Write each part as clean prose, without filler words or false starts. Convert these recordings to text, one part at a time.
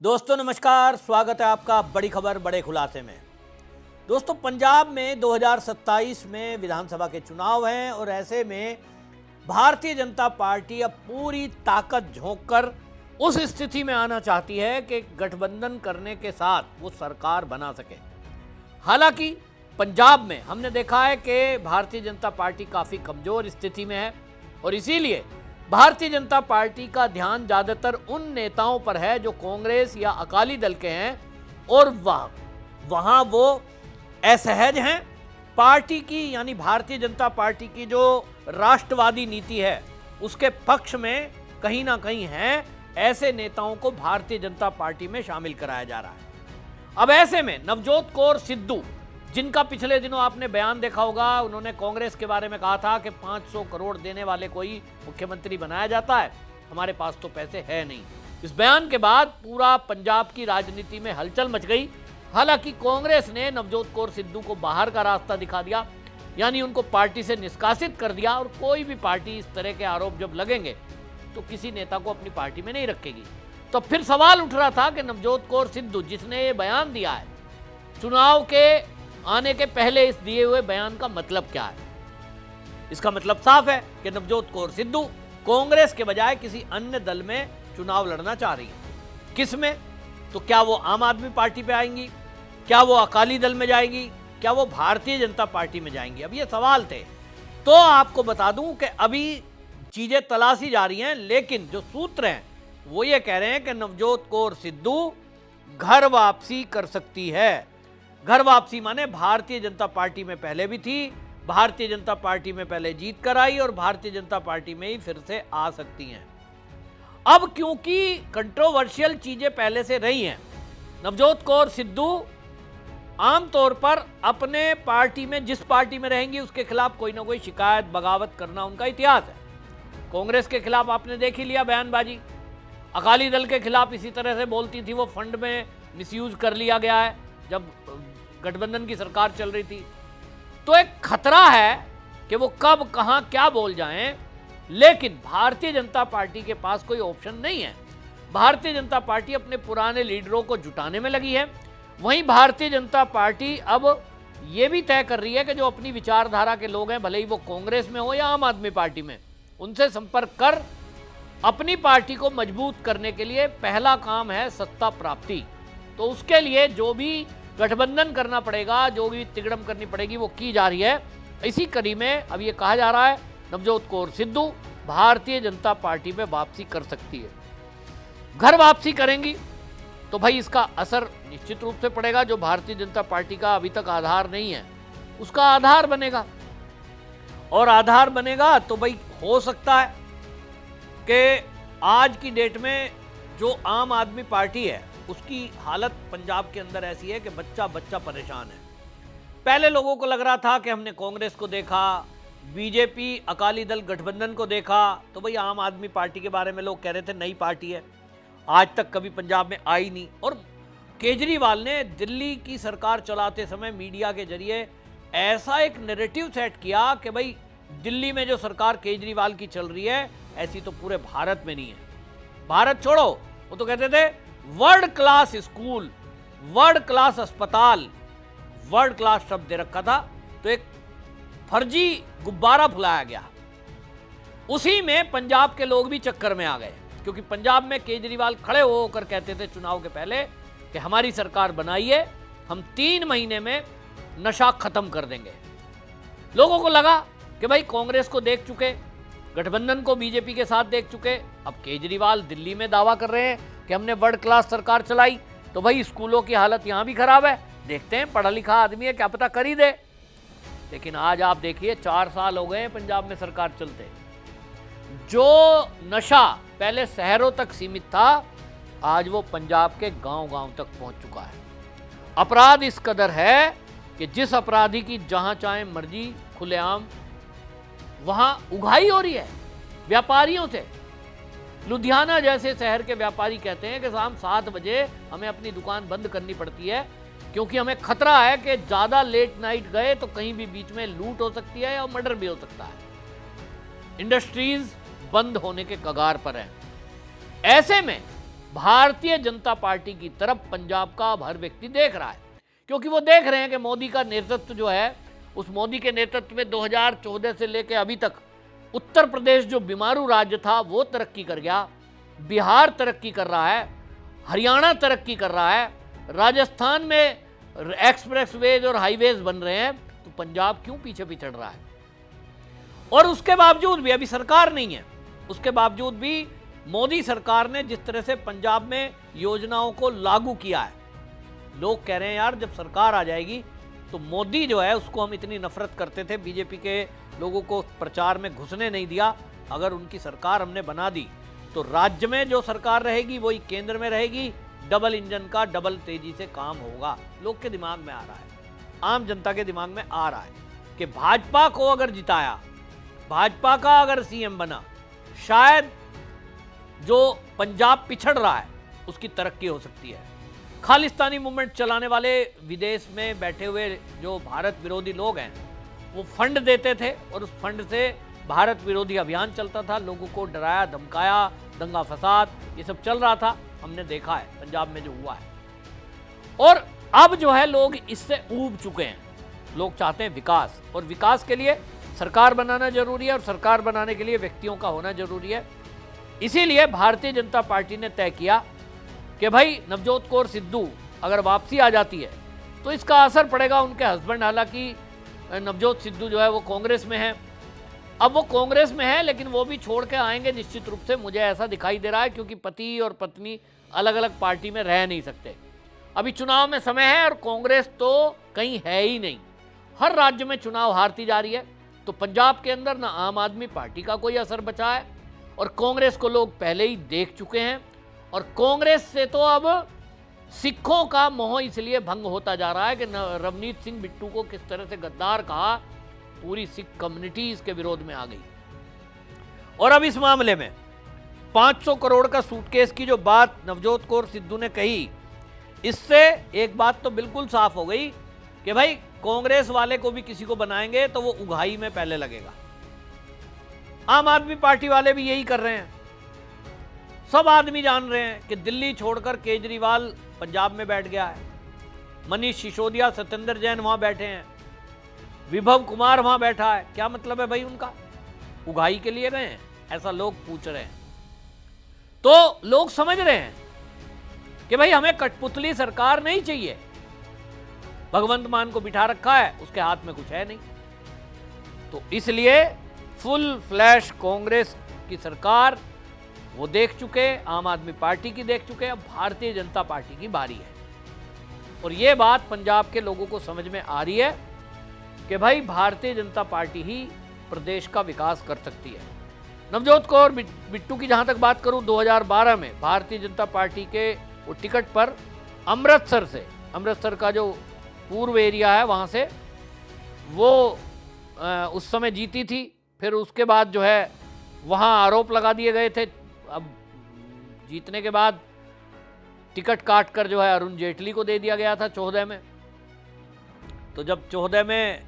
दोस्तों नमस्कार, स्वागत है आपका बड़ी खबर बड़े खुलासे में। दोस्तों, पंजाब में 2027 में विधानसभा के चुनाव हैं और ऐसे में भारतीय जनता पार्टी अब पूरी ताकत झोंककर उस स्थिति में आना चाहती है कि गठबंधन करने के साथ वो सरकार बना सके। हालांकि पंजाब में हमने देखा है कि भारतीय जनता पार्टी काफ़ी कमज़ोर स्थिति में है और इसीलिए भारतीय जनता पार्टी का ध्यान ज़्यादातर उन नेताओं पर है जो कांग्रेस या अकाली दल के हैं और वहाँ वो असहज हैं। पार्टी की यानी भारतीय जनता पार्टी की जो राष्ट्रवादी नीति है उसके पक्ष में कहीं ना कहीं हैं। ऐसे नेताओं को भारतीय जनता पार्टी में शामिल कराया जा रहा है। अब ऐसे में नवजोत कौर सिद्धू, जिनका पिछले दिनों आपने बयान देखा होगा, उन्होंने कांग्रेस के बारे में कहा था कि 500 करोड़ देने वाले को ही मुख्यमंत्री बनाया जाता है, हमारे पास तो पैसे है नहीं। इस बयान के बाद पूरा पंजाब की राजनीति में हलचल मच गई। हालांकि कांग्रेस ने नवजोत कौर सिद्धू को बाहर का रास्ता दिखा दिया, यानी उनको पार्टी से निष्कासित कर दिया और कोई भी पार्टी इस तरह के आरोप जब लगेंगे तो किसी नेता को अपनी पार्टी में नहीं रखेगी। तो फिर सवाल उठ रहा था कि नवजोत कौर सिद्धू जिसने ये बयान दिया है, चुनाव के आने के पहले इस दिए हुए बयान का मतलब क्या है? इसका मतलब साफ है कि नवजोत कौर सिद्धू कांग्रेस के बजाय किसी अन्य दल में चुनाव लड़ना चाह रही है। किस में? तो क्या वो आम आदमी पार्टी पे आएंगी, क्या वो अकाली दल में जाएंगी, क्या वो भारतीय जनता पार्टी में जाएंगी? अब ये सवाल थे। तो आपको बता दूं कि अभी चीजें तलाशी जा रही हैं, लेकिन जो सूत्र हैं वो ये कह रहे हैं कि नवजोत कौर सिद्धू घर वापसी कर सकती है। घर वापसी माने भारतीय जनता पार्टी में पहले भी थी, भारतीय जनता पार्टी में पहले जीत कर आई और भारतीय जनता पार्टी में ही फिर से आ सकती हैं। अब क्योंकि कंट्रोवर्शियल चीजें पहले से रही हैं, नवजोत कौर सिद्धू आमतौर पर अपने पार्टी में जिस पार्टी में रहेंगी उसके खिलाफ कोई ना कोई शिकायत बगावत करना उनका इतिहास है। कांग्रेस के खिलाफ आपने देख ही लिया बयानबाजी, अकाली दल के खिलाफ इसी तरह से बोलती थी, वो फंड में मिसयूज कर लिया गया है जब गठबंधन की सरकार चल रही थी। तो एक खतरा है कि वो कब कहां क्या बोल जाएं, लेकिन भारतीय जनता पार्टी के पास कोई ऑप्शन नहीं है। भारतीय जनता पार्टी अपने पुराने लीडरों को जुटाने में लगी है। वहीं भारतीय जनता पार्टी अब ये भी तय कर रही है कि जो अपनी विचारधारा के लोग हैं, भले ही वो कांग्रेस में हो या आम आदमी पार्टी में, उनसे संपर्क कर अपनी पार्टी को मजबूत करने के लिए पहला काम है सत्ता प्राप्ति। तो उसके लिए जो भी गठबंधन करना पड़ेगा, जो भी तिगड़म करनी पड़ेगी, वो की जा रही है। इसी कड़ी में अब ये कहा जा रहा है नवजोत कौर सिद्धू भारतीय जनता पार्टी में वापसी कर सकती है। घर वापसी करेंगी तो भाई इसका असर निश्चित रूप से पड़ेगा। जो भारतीय जनता पार्टी का अभी तक आधार नहीं है उसका आधार बनेगा, और आधार बनेगा तो भाई हो सकता है कि आज की डेट में जो आम आदमी पार्टी है उसकी हालत पंजाब के अंदर ऐसी है कि बच्चा बच्चा परेशान है। पहले लोगों को लग रहा था कि हमने कांग्रेस को देखा, बीजेपी अकाली दल गठबंधन को देखा, तो भाई आम आदमी पार्टी के बारे में लोग कह रहे थे नई पार्टी है, आज तक कभी पंजाब में आई नहीं। और केजरीवाल ने दिल्ली की सरकार चलाते समय मीडिया के जरिए ऐसा एक नैरेटिव सेट किया कि भाई दिल्ली में जो सरकार केजरीवाल की चल रही है ऐसी तो पूरे भारत में नहीं है। भारत छोड़ो, वो तो कहते थे world class school, world class अस्पताल, वर्ल्ड क्लास शब्द दे रखा था। तो एक फर्जी गुब्बारा फुलाया गया, उसी में पंजाब के लोग भी चक्कर में आ गए, क्योंकि पंजाब में केजरीवाल खड़े होकर कहते थे चुनाव के पहले कि हमारी सरकार बनाइए, हम 3 महीने में नशा खत्म कर देंगे। लोगों को लगा कि भाई कांग्रेस को देख चुके, गठबंधन को बीजेपी के साथ देख चुके, अब केजरीवाल दिल्ली में दावा कर रहे हैं कि हमने वर्ल्ड क्लास सरकार चलाई, तो भाई स्कूलों की हालत यहाँ भी खराब है। देखते हैं, पढ़ा लिखा आदमी है, क्या पता कर ही दे। लेकिन आज आप देखिए 4 साल हो गए पंजाब में सरकार चलते। जो नशा पहले शहरों तक सीमित था, आज वो पंजाब के गांव-गांव तक पहुंच चुका है। अपराध इस कदर है कि जिस अपराधी की जहां चाहे मर्जी खुलेआम वहां उगाही हो रही है व्यापारियों से। लुधियाना जैसे शहर के व्यापारी कहते हैं कि शाम 7 बजे हमें अपनी दुकान बंद करनी पड़ती है, क्योंकि हमें खतरा है कि ज़्यादा लेट नाइट गए तो कहीं भी बीच में लूट हो सकती है और मर्डर भी हो सकता है। इंडस्ट्रीज बंद होने के कगार पर है। ऐसे में भारतीय जनता पार्टी की तरफ पंजाब का अब हर व्यक्ति देख रहा है, क्योंकि वो देख रहे हैं कि मोदी का नेतृत्व जो है, उस मोदी के नेतृत्व में 2014 से लेकर अभी तक उत्तर प्रदेश जो बीमारू राज्य था वो तरक्की कर गया, बिहार तरक्की कर रहा है, हरियाणा तरक्की कर रहा है, राजस्थान में एक्सप्रेसवेज और हाईवेज बन रहे हैं, तो पंजाब क्यों पीछे पिछड़ रहा है? और उसके बावजूद भी, अभी सरकार नहीं है, उसके बावजूद भी मोदी सरकार ने जिस तरह से पंजाब में योजनाओं को लागू किया है, लोग कह रहे हैं यार जब सरकार आ जाएगी तो मोदी जो है उसको हम इतनी नफरत करते थे, बीजेपी के लोगों को प्रचार में घुसने नहीं दिया, अगर उनकी सरकार हमने बना दी तो राज्य में जो सरकार रहेगी वही केंद्र में रहेगी, डबल इंजन का डबल तेजी से काम होगा। लोग के दिमाग में आ रहा है, आम जनता के दिमाग में आ रहा है कि भाजपा को अगर जिताया, भाजपा का अगर सीएम बना, शायद जो पंजाब पिछड़ रहा है उसकी तरक्की हो सकती है। खालिस्तानी मूवमेंट चलाने वाले विदेश में बैठे हुए जो भारत विरोधी लोग हैं वो फंड देते थे और उस फंड से भारत विरोधी अभियान चलता था, लोगों को डराया धमकाया, दंगा फसाद ये सब चल रहा था, हमने देखा है पंजाब में जो हुआ है। और अब जो है लोग इससे ऊब चुके हैं, लोग चाहते हैं विकास, और विकास के लिए सरकार बनाना जरूरी है और सरकार बनाने के लिए व्यक्तियों का होना जरूरी है। इसीलिए भारतीय जनता पार्टी ने तय किया कि भाई नवजोत कौर सिद्धू अगर वापसी आ जाती है तो इसका असर पड़ेगा उनके हस्बैंड, हालांकि नवजोत सिद्धू जो है वो कांग्रेस में है, अब वो कांग्रेस में है लेकिन वो भी छोड़ के आएंगे निश्चित रूप से, मुझे ऐसा दिखाई दे रहा है, क्योंकि पति और पत्नी अलग अलग पार्टी में रह नहीं सकते। अभी चुनाव में समय है और कांग्रेस तो कहीं है ही नहीं, हर राज्य में चुनाव हारती जा रही है। तो पंजाब के अंदर ना आम आदमी पार्टी का कोई असर बचा है और कांग्रेस को लोग पहले ही देख चुके हैं, और कांग्रेस से तो अब सिखों का मोह इसलिए भंग होता जा रहा है कि रवनीत सिंह बिट्टू को किस तरह से गद्दार कहा, पूरी सिख कम्युनिटी इसके विरोध में आ गई। और अब इस मामले में 500 करोड़ का सूटकेस की जो बात नवजोत कौर सिद्धू ने कही, इससे एक बात तो बिल्कुल साफ हो गई कि भाई कांग्रेस वाले को भी किसी को बनाएंगे तो वो उगाही में पहले लगेगा। आम आदमी पार्टी वाले भी यही कर रहे हैं, सब आदमी जान रहे हैं कि दिल्ली छोड़कर केजरीवाल पंजाब में बैठ गया है, मनीष सिसोदिया, सत्येंद्र जैन वहां बैठे हैं, विभव कुमार वहां बैठा है, क्या मतलब है भाई उनका? उगाही के लिए गए हैं, ऐसा लोग पूछ रहे हैं। तो लोग समझ रहे हैं कि भाई हमें कठपुतली सरकार नहीं चाहिए, भगवंत मान को बिठा रखा है, उसके हाथ में कुछ है नहीं, तो इसलिए फुल फ्लैश कांग्रेस की सरकार वो देख चुके, आम आदमी पार्टी की देख चुके, अब भारतीय जनता पार्टी की बारी है। और ये बात पंजाब के लोगों को समझ में आ रही है कि भाई भारतीय जनता पार्टी ही प्रदेश का विकास कर सकती है। नवजोत कौर बिट्टू की जहां तक बात करूं, 2012 में भारतीय जनता पार्टी के वो टिकट पर अमृतसर से, अमृतसर का जो पूर्व एरिया है वहां से वो उस समय जीती थी। फिर उसके बाद जो है वहां आरोप लगा दिए गए थे, अब जीतने के बाद टिकट काट कर जो है अरुण जेटली को दे दिया गया था 14 में। तो जब 14 में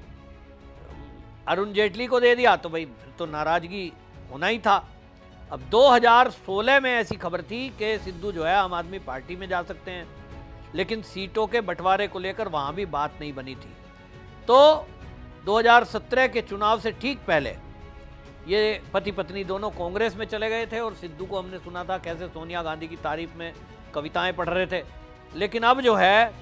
अरुण जेटली को दे दिया तो भाई फिर तो नाराजगी होना ही था। अब 2016 में ऐसी खबर थी कि सिद्धू जो है आम आदमी पार्टी में जा सकते हैं, लेकिन सीटों के बंटवारे को लेकर वहां भी बात नहीं बनी थी। तो 2017 के चुनाव से ठीक पहले ये पति पत्नी दोनों कांग्रेस में चले गए थे और सिद्धू को हमने सुना था कैसे सोनिया गांधी की तारीफ में कविताएं पढ़ रहे थे। लेकिन अब जो है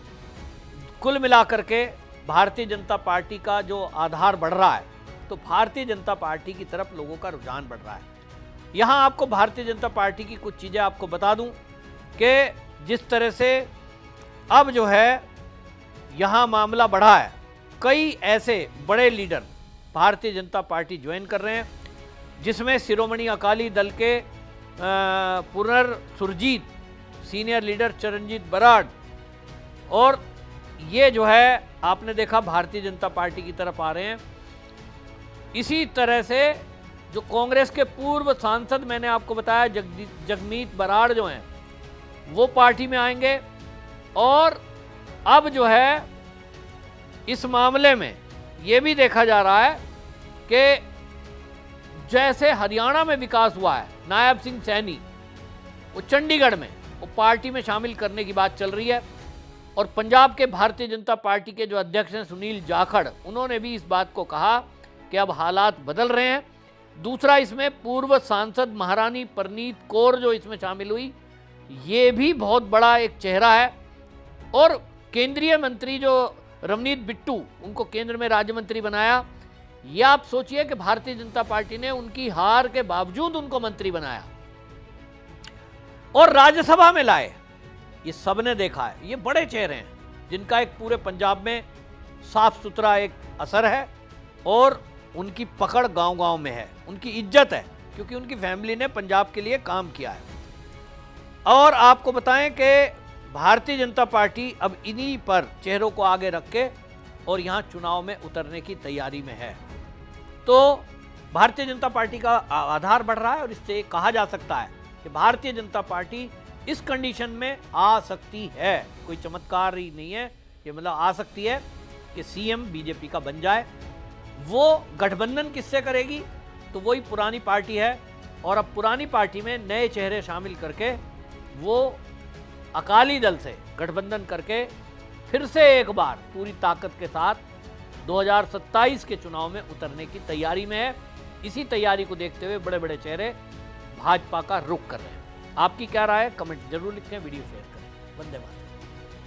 कुल मिलाकर के भारतीय जनता पार्टी का जो आधार बढ़ रहा है, तो भारतीय जनता पार्टी की तरफ लोगों का रुझान बढ़ रहा है। यहाँ आपको भारतीय जनता पार्टी की कुछ चीज़ें आपको बता दूं कि जिस तरह से अब जो है यहाँ मामला बढ़ा है, कई ऐसे बड़े leader Bharatiya Janata party join कर रहे हैं, जिसमें शिरोमणि अकाली दल के पुनर्सुरजीत सीनियर लीडर चरणजीत बराड़, और ये जो है आपने देखा भारतीय जनता पार्टी की तरफ आ रहे हैं। इसी तरह से जो कांग्रेस के पूर्व सांसद मैंने आपको बताया जगमीत बराड़ जो हैं वो पार्टी में आएंगे। और अब जो है इस मामले में ये भी देखा जा रहा है कि जैसे हरियाणा में विकास हुआ है, नायब सिंह सैनी वो चंडीगढ़ में वो पार्टी में शामिल करने की बात चल रही है। और पंजाब के भारतीय जनता पार्टी के जो अध्यक्ष हैं सुनील जाखड़, उन्होंने भी इस बात को कहा कि अब हालात बदल रहे हैं। दूसरा, इसमें पूर्व सांसद महारानी परनीत कौर जो इसमें शामिल हुई, ये भी बहुत बड़ा एक चेहरा है। और केंद्रीय मंत्री जो रवनीत बिट्टू, उनको केंद्र में राज्य मंत्री बनाया। ये आप सोचिए कि भारतीय जनता पार्टी ने उनकी हार के बावजूद उनको मंत्री बनाया और राज्यसभा में लाए। ये सबने देखा है। ये बड़े चेहरे हैं जिनका एक पूरे पंजाब में साफ सुथरा एक असर है और उनकी पकड़ गांव-गांव में है, उनकी इज्जत है, क्योंकि उनकी फैमिली ने पंजाब के लिए काम किया है। और आपको बताएं कि भारतीय जनता पार्टी अब इन्हीं पर चेहरों को आगे रख के और यहाँ चुनाव में उतरने की तैयारी में है। तो भारतीय जनता पार्टी का आधार बढ़ रहा है और इससे कहा जा सकता है कि भारतीय जनता पार्टी इस कंडीशन में आ सकती है। कोई चमत्कार ही नहीं है ये, मतलब आ सकती है कि सीएम बीजेपी का बन जाए। वो गठबंधन किससे करेगी? तो वही पुरानी पार्टी है और अब पुरानी पार्टी में नए चेहरे शामिल करके वो अकाली दल से गठबंधन करके फिर से एक बार पूरी ताकत के साथ 2027 के चुनाव में उतरने की तैयारी में है। इसी तैयारी को देखते हुए बड़े बड़े चेहरे भाजपा का रुख कर रहे हैं। आपकी क्या राय है? कमेंट जरूर लिखें, वीडियो शेयर करें। वंदे मातरम।